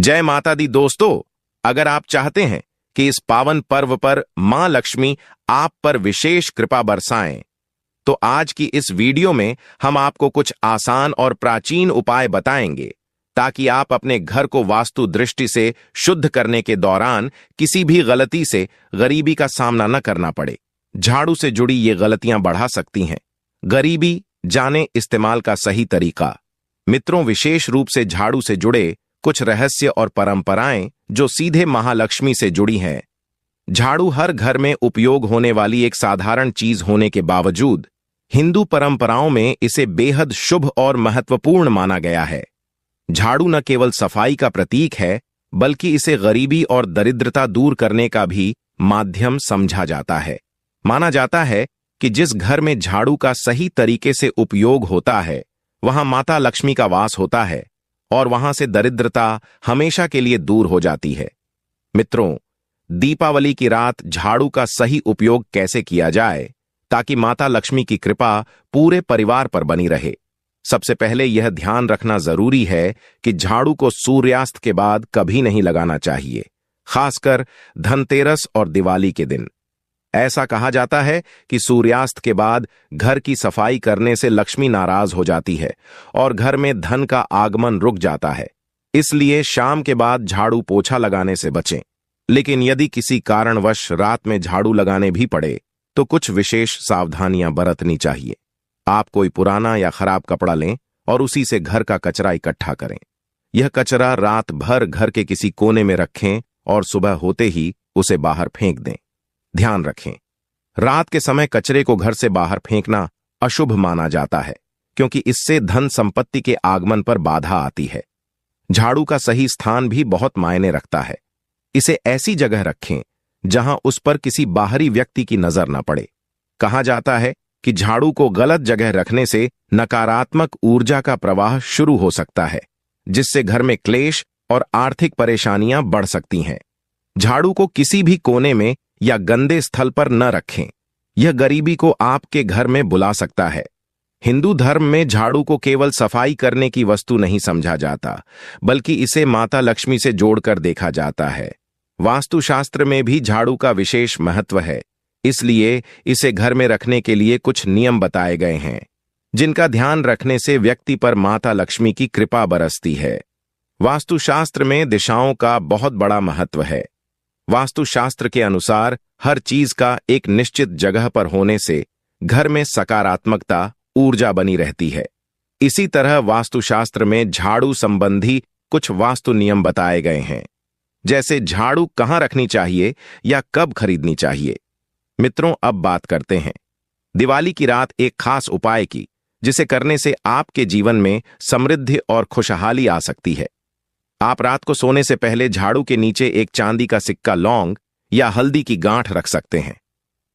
जय माता दी दोस्तों, अगर आप चाहते हैं कि इस पावन पर्व पर मां लक्ष्मी आप पर विशेष कृपा बरसाएं, तो आज की इस वीडियो में हम आपको कुछ आसान और प्राचीन उपाय बताएंगे ताकि आप अपने घर को वास्तु दृष्टि से शुद्ध करने के दौरान किसी भी गलती से गरीबी का सामना न करना पड़े। झाड़ू से जुड़ी ये गलतियां बढ़ा सकती हैं। गरीबी जाने इस्तेमाल का सही तरीका। मित्रों, विशेष रूप से झाड़ू से जुड़े कुछ रहस्य और परंपराएं जो सीधे महालक्ष्मी से जुड़ी हैं। झाड़ू हर घर में उपयोग होने वाली एक साधारण चीज होने के बावजूद हिंदू परंपराओं में इसे बेहद शुभ और महत्वपूर्ण माना गया है। झाड़ू न केवल सफाई का प्रतीक है, बल्कि इसे गरीबी और दरिद्रता दूर करने का भी माध्यम समझा जाता है। माना जाता है कि जिस घर में झाड़ू का सही तरीके से उपयोग होता है, वहां माता लक्ष्मी का वास होता है और वहां से दरिद्रता हमेशा के लिए दूर हो जाती है। मित्रों, दीपावली की रात झाड़ू का सही उपयोग कैसे किया जाए ताकि माता लक्ष्मी की कृपा पूरे परिवार पर बनी रहे। सबसे पहले यह ध्यान रखना जरूरी है कि झाड़ू को सूर्यास्त के बाद कभी नहीं लगाना चाहिए, खासकर धनतेरस और दिवाली के दिन। ऐसा कहा जाता है कि सूर्यास्त के बाद घर की सफाई करने से लक्ष्मी नाराज हो जाती है और घर में धन का आगमन रुक जाता है। इसलिए शाम के बाद झाड़ू पोछा लगाने से बचें। लेकिन यदि किसी कारणवश रात में झाड़ू लगाने भी पड़े तो कुछ विशेष सावधानियां बरतनी चाहिए। आप कोई पुराना या खराब कपड़ा लें और उसी से घर का कचरा इकट्ठा करें। यह कचरा रात भर घर के किसी कोने में रखें और सुबह होते ही उसे बाहर फेंक दें। ध्यान रखें, रात के समय कचरे को घर से बाहर फेंकना अशुभ माना जाता है, क्योंकि इससे धन संपत्ति के आगमन पर बाधा आती है। झाड़ू का सही स्थान भी बहुत मायने रखता है। इसे ऐसी जगह रखें जहां उस पर किसी बाहरी व्यक्ति की नजर न पड़े। कहा जाता है कि झाड़ू को गलत जगह रखने से नकारात्मक ऊर्जा का प्रवाह शुरू हो सकता है, जिससे घर में क्लेश और आर्थिक परेशानियां बढ़ सकती हैं। झाड़ू को किसी भी कोने में या गंदे स्थल पर न रखें। यह गरीबी को आपके घर में बुला सकता है। हिंदू धर्म में झाड़ू को केवल सफाई करने की वस्तु नहीं समझा जाता, बल्कि इसे माता लक्ष्मी से जोड़कर देखा जाता है। वास्तुशास्त्र में भी झाड़ू का विशेष महत्व है, इसलिए इसे घर में रखने के लिए कुछ नियम बताए गए हैं, जिनका ध्यान रखने से व्यक्ति पर माता लक्ष्मी की कृपा बरसती है। वास्तुशास्त्र में दिशाओं का बहुत बड़ा महत्व है। वास्तुशास्त्र के अनुसार हर चीज का एक निश्चित जगह पर होने से घर में सकारात्मकता, ऊर्जा बनी रहती है। इसी तरह वास्तुशास्त्र में झाड़ू संबंधी कुछ वास्तु नियम बताए गए हैं, जैसे झाड़ू कहां रखनी चाहिए या कब खरीदनी चाहिए। मित्रों, अब बात करते हैं दिवाली की रात एक खास उपाय की, जिसे करने से आपके जीवन में समृद्धि और खुशहाली आ सकती है। आप रात को सोने से पहले झाड़ू के नीचे एक चांदी का सिक्का, लौंग या हल्दी की गांठ रख सकते हैं।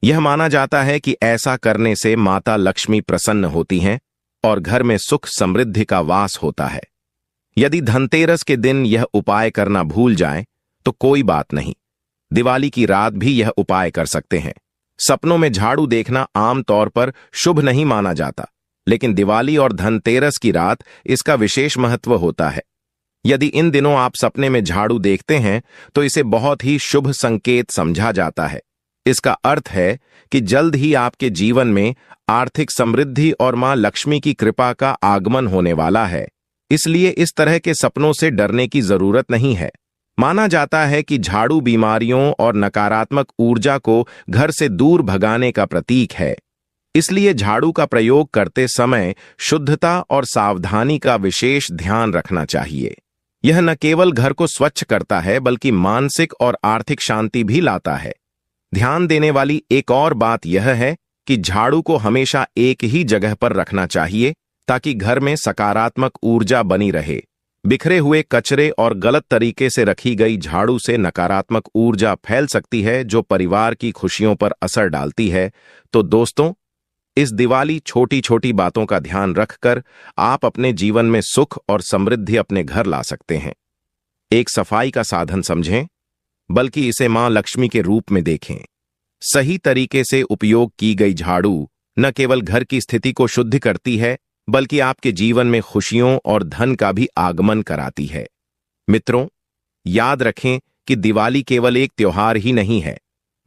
यह माना जाता है कि ऐसा करने से माता लक्ष्मी प्रसन्न होती हैं और घर में सुख समृद्धि का वास होता है। यदि धनतेरस के दिन यह उपाय करना भूल जाएं तो कोई बात नहीं, दिवाली की रात भी यह उपाय कर सकते हैं। सपनों में झाड़ू देखना आमतौर पर शुभ नहीं माना जाता, लेकिन दिवाली और धनतेरस की रात इसका विशेष महत्व होता है। यदि इन दिनों आप सपने में झाड़ू देखते हैं तो इसे बहुत ही शुभ संकेत समझा जाता है। इसका अर्थ है कि जल्द ही आपके जीवन में आर्थिक समृद्धि और मां लक्ष्मी की कृपा का आगमन होने वाला है। इसलिए इस तरह के सपनों से डरने की जरूरत नहीं है। माना जाता है कि झाड़ू बीमारियों और नकारात्मक ऊर्जा को घर से दूर भगाने का प्रतीक है। इसलिए झाड़ू का प्रयोग करते समय शुद्धता और सावधानी का विशेष ध्यान रखना चाहिए। यह न केवल घर को स्वच्छ करता है, बल्कि मानसिक और आर्थिक शांति भी लाता है। ध्यान देने वाली एक और बात यह है कि झाड़ू को हमेशा एक ही जगह पर रखना चाहिए ताकि घर में सकारात्मक ऊर्जा बनी रहे। बिखरे हुए कचरे और गलत तरीके से रखी गई झाड़ू से नकारात्मक ऊर्जा फैल सकती है, जो परिवार की खुशियों पर असर डालती है। तो दोस्तों, इस दिवाली छोटी छोटी बातों का ध्यान रखकर आप अपने जीवन में सुख और समृद्धि अपने घर ला सकते हैं। एक सफाई का साधन समझें, बल्कि इसे मां लक्ष्मी के रूप में देखें। सही तरीके से उपयोग की गई झाड़ू न केवल घर की स्थिति को शुद्ध करती है, बल्कि आपके जीवन में खुशियों और धन का भी आगमन कराती है। मित्रों, याद रखें कि दिवाली केवल एक त्योहार ही नहीं है,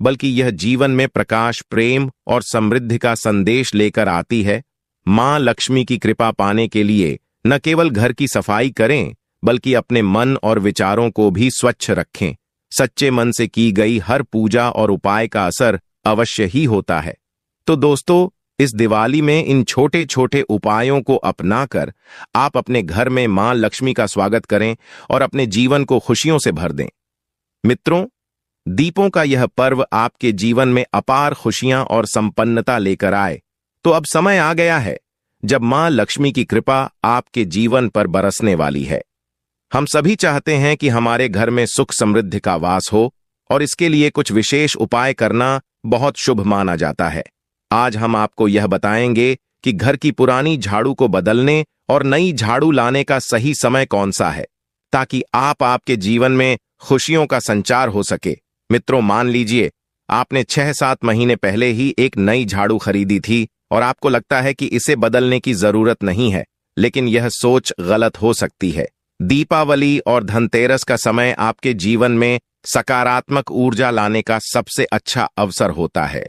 बल्कि यह जीवन में प्रकाश, प्रेम और समृद्धि का संदेश लेकर आती है। मां लक्ष्मी की कृपा पाने के लिए न केवल घर की सफाई करें, बल्कि अपने मन और विचारों को भी स्वच्छ रखें। सच्चे मन से की गई हर पूजा और उपाय का असर अवश्य ही होता है। तो दोस्तों, इस दिवाली में इन छोटे छोटे उपायों को अपनाकर आप अपने घर में मां लक्ष्मी का स्वागत करें और अपने जीवन को खुशियों से भर दें। मित्रों, दीपों का यह पर्व आपके जीवन में अपार खुशियां और संपन्नता लेकर आए। तो अब समय आ गया है जब मां लक्ष्मी की कृपा आपके जीवन पर बरसने वाली है। हम सभी चाहते हैं कि हमारे घर में सुख समृद्धि का वास हो, और इसके लिए कुछ विशेष उपाय करना बहुत शुभ माना जाता है। आज हम आपको यह बताएंगे कि घर की पुरानी झाड़ू को बदलने और नई झाड़ू लाने का सही समय कौन सा है, ताकि आपके जीवन में खुशियों का संचार हो सके। मित्रों, मान लीजिए आपने 6-7 महीने पहले ही एक नई झाड़ू खरीदी थी और आपको लगता है कि इसे बदलने की जरूरत नहीं है, लेकिन यह सोच गलत हो सकती है। दीपावली और धनतेरस का समय आपके जीवन में सकारात्मक ऊर्जा लाने का सबसे अच्छा अवसर होता है।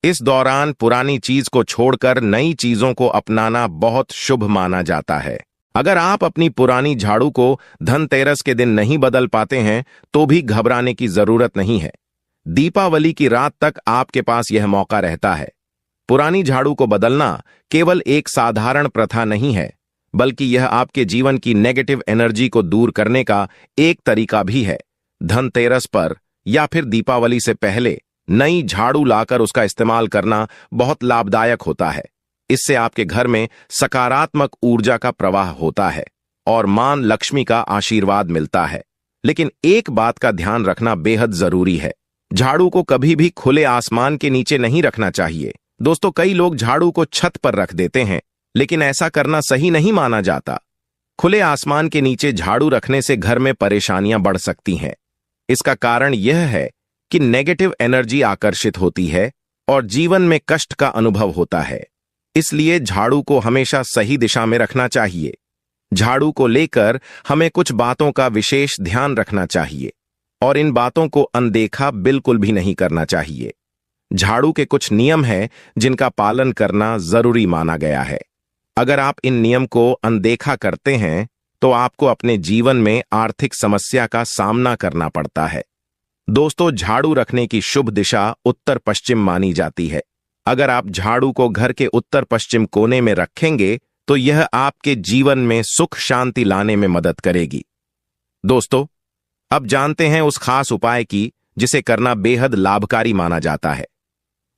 इस दौरान पुरानी चीज को छोड़कर नई चीजों को अपनाना बहुत शुभ माना जाता है। अगर आप अपनी पुरानी झाड़ू को धनतेरस के दिन नहीं बदल पाते हैं, तो भी घबराने की जरूरत नहीं है। दीपावली की रात तक आपके पास यह मौका रहता है। पुरानी झाड़ू को बदलना केवल एक साधारण प्रथा नहीं है, बल्कि यह आपके जीवन की नेगेटिव एनर्जी को दूर करने का एक तरीका भी है। धनतेरस पर या फिर दीपावली से पहले नई झाड़ू लाकर उसका इस्तेमाल करना बहुत लाभदायक होता है। इससे आपके घर में सकारात्मक ऊर्जा का प्रवाह होता है और मां लक्ष्मी का आशीर्वाद मिलता है। लेकिन एक बात का ध्यान रखना बेहद जरूरी है। झाड़ू को कभी भी खुले आसमान के नीचे नहीं रखना चाहिए। दोस्तों, कई लोग झाड़ू को छत पर रख देते हैं, लेकिन ऐसा करना सही नहीं माना जाता। खुले आसमान के नीचे झाड़ू रखने से घर में परेशानियां बढ़ सकती हैं। इसका कारण यह है कि नेगेटिव एनर्जी आकर्षित होती है और जीवन में कष्ट का अनुभव होता है। इसलिए झाड़ू को हमेशा सही दिशा में रखना चाहिए। झाड़ू को लेकर हमें कुछ बातों का विशेष ध्यान रखना चाहिए और इन बातों को अनदेखा बिल्कुल भी नहीं करना चाहिए। झाड़ू के कुछ नियम हैं जिनका पालन करना जरूरी माना गया है। अगर आप इन नियम को अनदेखा करते हैं, तो आपको अपने जीवन में आर्थिक समस्या का सामना करना पड़ता है। दोस्तों, झाड़ू रखने की शुभ दिशा उत्तर पश्चिम मानी जाती है। अगर आप झाड़ू को घर के उत्तर पश्चिम कोने में रखेंगे, तो यह आपके जीवन में सुख शांति लाने में मदद करेगी। दोस्तों, अब जानते हैं उस खास उपाय की जिसे करना बेहद लाभकारी माना जाता है।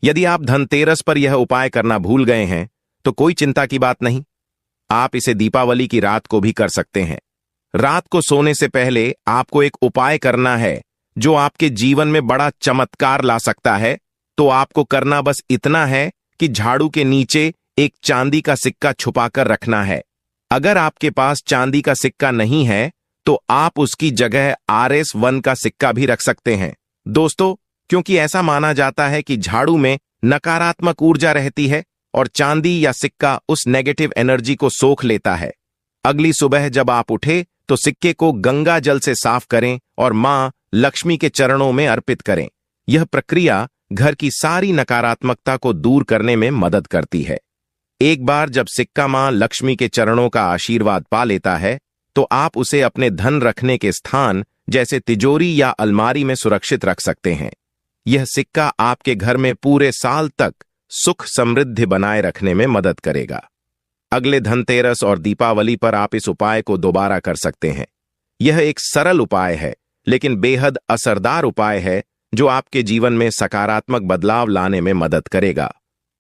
यदि आप धनतेरस पर यह उपाय करना भूल गए हैं, तो कोई चिंता की बात नहीं। आप इसे दीपावली की रात को भी कर सकते हैं। रात को सोने से पहले आपको एक उपाय करना है जो आपके जीवन में बड़ा चमत्कार ला सकता है। तो आपको करना बस इतना है कि झाड़ू के नीचे एक चांदी का सिक्का छुपाकर रखना है। अगर आपके पास चांदी का सिक्का नहीं है, तो आप उसकी जगह RS1 का सिक्का भी रख सकते हैं। दोस्तों, क्योंकि ऐसा माना जाता है कि झाड़ू में नकारात्मक ऊर्जा रहती है और चांदी या सिक्का उस नेगेटिव एनर्जी को सोख लेता है। अगली सुबह जब आप उठे, तो सिक्के को गंगा जल से साफ करें और मां लक्ष्मी के चरणों में अर्पित करें। यह प्रक्रिया घर की सारी नकारात्मकता को दूर करने में मदद करती है। एक बार जब सिक्का मां लक्ष्मी के चरणों का आशीर्वाद पा लेता है, तो आप उसे अपने धन रखने के स्थान जैसे तिजोरी या अलमारी में सुरक्षित रख सकते हैं। यह सिक्का आपके घर में पूरे साल तक सुख समृद्धि बनाए रखने में मदद करेगा। अगले धनतेरस और दीपावली पर आप इस उपाय को दोबारा कर सकते हैं। यह एक सरल उपाय है, लेकिन बेहद असरदार उपाय है जो आपके जीवन में सकारात्मक बदलाव लाने में मदद करेगा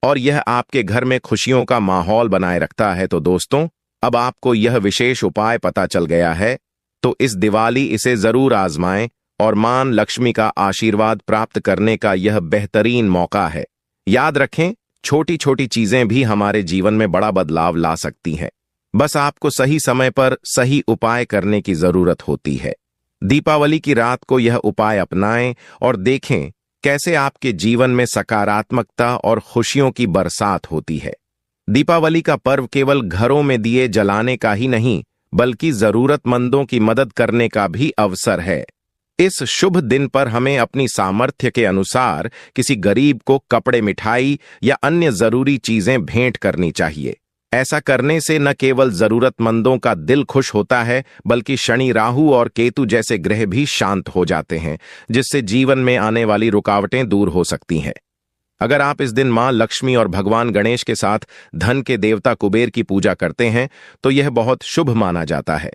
और यह आपके घर में खुशियों का माहौल बनाए रखता है। तो दोस्तों, अब आपको यह विशेष उपाय पता चल गया है, तो इस दिवाली इसे जरूर आजमाएं और मां लक्ष्मी का आशीर्वाद प्राप्त करने का यह बेहतरीन मौका है। याद रखें, छोटी छोटी चीजें भी हमारे जीवन में बड़ा बदलाव ला सकती हैं। बस आपको सही समय पर सही उपाय करने की जरूरत होती है। दीपावली की रात को यह उपाय अपनाएं और देखें कैसे आपके जीवन में सकारात्मकता और खुशियों की बरसात होती है। दीपावली का पर्व केवल घरों में दिए जलाने का ही नहीं, बल्कि जरूरतमंदों की मदद करने का भी अवसर है। इस शुभ दिन पर हमें अपनी सामर्थ्य के अनुसार किसी गरीब को कपड़े, मिठाई या अन्य जरूरी चीजें भेंट करनी चाहिए। ऐसा करने से न केवल जरूरतमंदों का दिल खुश होता है, बल्कि शनि, राहु और केतु जैसे ग्रह भी शांत हो जाते हैं, जिससे जीवन में आने वाली रुकावटें दूर हो सकती हैं। अगर आप इस दिन मां लक्ष्मी और भगवान गणेश के साथ धन के देवता कुबेर की पूजा करते हैं तो यह बहुत शुभ माना जाता है।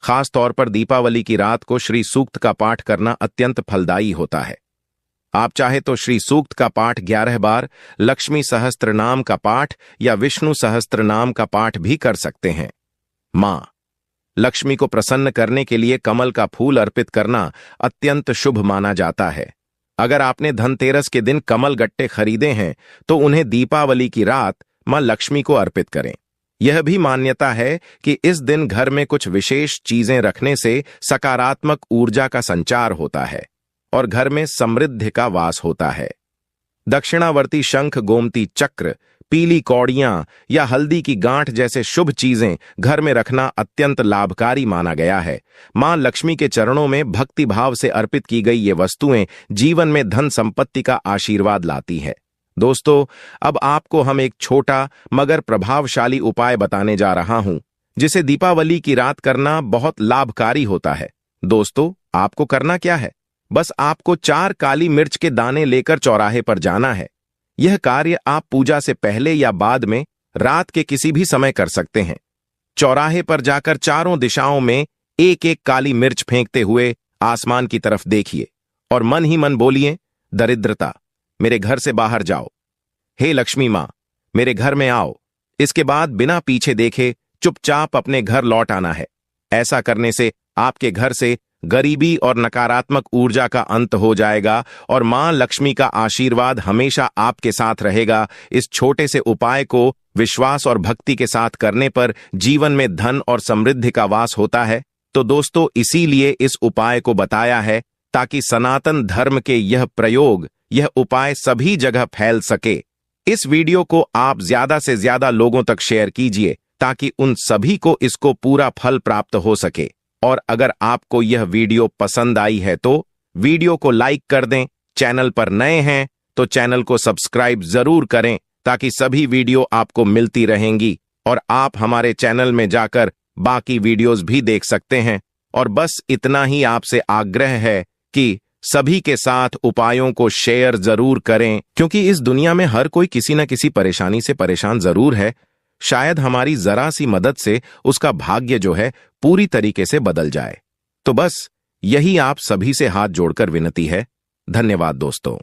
खास तौर पर दीपावली की रात को श्री सूक्त का पाठ करना अत्यंत फलदायी होता है। आप चाहे तो श्री सूक्त का पाठ 11 बार, लक्ष्मी सहस्त्र नाम का पाठ या विष्णु सहस्त्र नाम का पाठ भी कर सकते हैं। मां लक्ष्मी को प्रसन्न करने के लिए कमल का फूल अर्पित करना अत्यंत शुभ माना जाता है। अगर आपने धनतेरस के दिन कमल गट्टे खरीदे हैं तो उन्हें दीपावली की रात मां लक्ष्मी को अर्पित करें। यह भी मान्यता है कि इस दिन घर में कुछ विशेष चीजें रखने से सकारात्मक ऊर्जा का संचार होता है और घर में समृद्धि का वास होता है। दक्षिणावर्ती शंख, गोमती चक्र, पीली कौड़ियां या हल्दी की गांठ जैसे शुभ चीजें घर में रखना अत्यंत लाभकारी माना गया है। मां लक्ष्मी के चरणों में भक्ति भाव से अर्पित की गई ये वस्तुएं जीवन में धन संपत्ति का आशीर्वाद लाती है। दोस्तों, अब आपको हम एक छोटा मगर प्रभावशाली उपाय बताने जा रहा हूं, जिसे दीपावली की रात करना बहुत लाभकारी होता है। दोस्तों, आपको करना क्या है? बस आपको 4 काली मिर्च के दाने लेकर चौराहे पर जाना है। यह कार्य आप पूजा से पहले या बाद में रात के किसी भी समय कर सकते हैं। चौराहे पर जाकर चारों दिशाओं में एक एक काली मिर्च फेंकते हुए आसमान की तरफ देखिए और मन ही मन बोलिए, दरिद्रता मेरे घर से बाहर जाओ, हे लक्ष्मी मां मेरे घर में आओ। इसके बाद बिना पीछे देखे चुपचाप अपने घर लौट आना है। ऐसा करने से आपके घर से गरीबी और नकारात्मक ऊर्जा का अंत हो जाएगा और मां लक्ष्मी का आशीर्वाद हमेशा आपके साथ रहेगा। इस छोटे से उपाय को विश्वास और भक्ति के साथ करने पर जीवन में धन और समृद्धि का वास होता है। तो दोस्तों, इसीलिए इस उपाय को बताया है ताकि सनातन धर्म के यह उपाय सभी जगह फैल सके। इस वीडियो को आप ज्यादा से ज्यादा लोगों तक शेयर कीजिए ताकि उन सभी को इसको पूरा फल प्राप्त हो सके। और अगर आपको यह वीडियो पसंद आई है तो वीडियो को लाइक कर दें। चैनल पर नए हैं तो चैनल को सब्सक्राइब जरूर करें ताकि सभी वीडियो आपको मिलती रहेंगी और आप हमारे चैनल में जाकर बाकी वीडियोस भी देख सकते हैं। और बस इतना ही आपसे आग्रह है कि सभी के साथ उपायों को शेयर जरूर करें, क्योंकि इस दुनिया में हर कोई किसी न किसी परेशानी से परेशान जरूर है। शायद हमारी जरा सी मदद से उसका भाग्य जो है पूरी तरीके से बदल जाए। तो बस यही आप सभी से हाथ जोड़कर विनती है। धन्यवाद दोस्तों।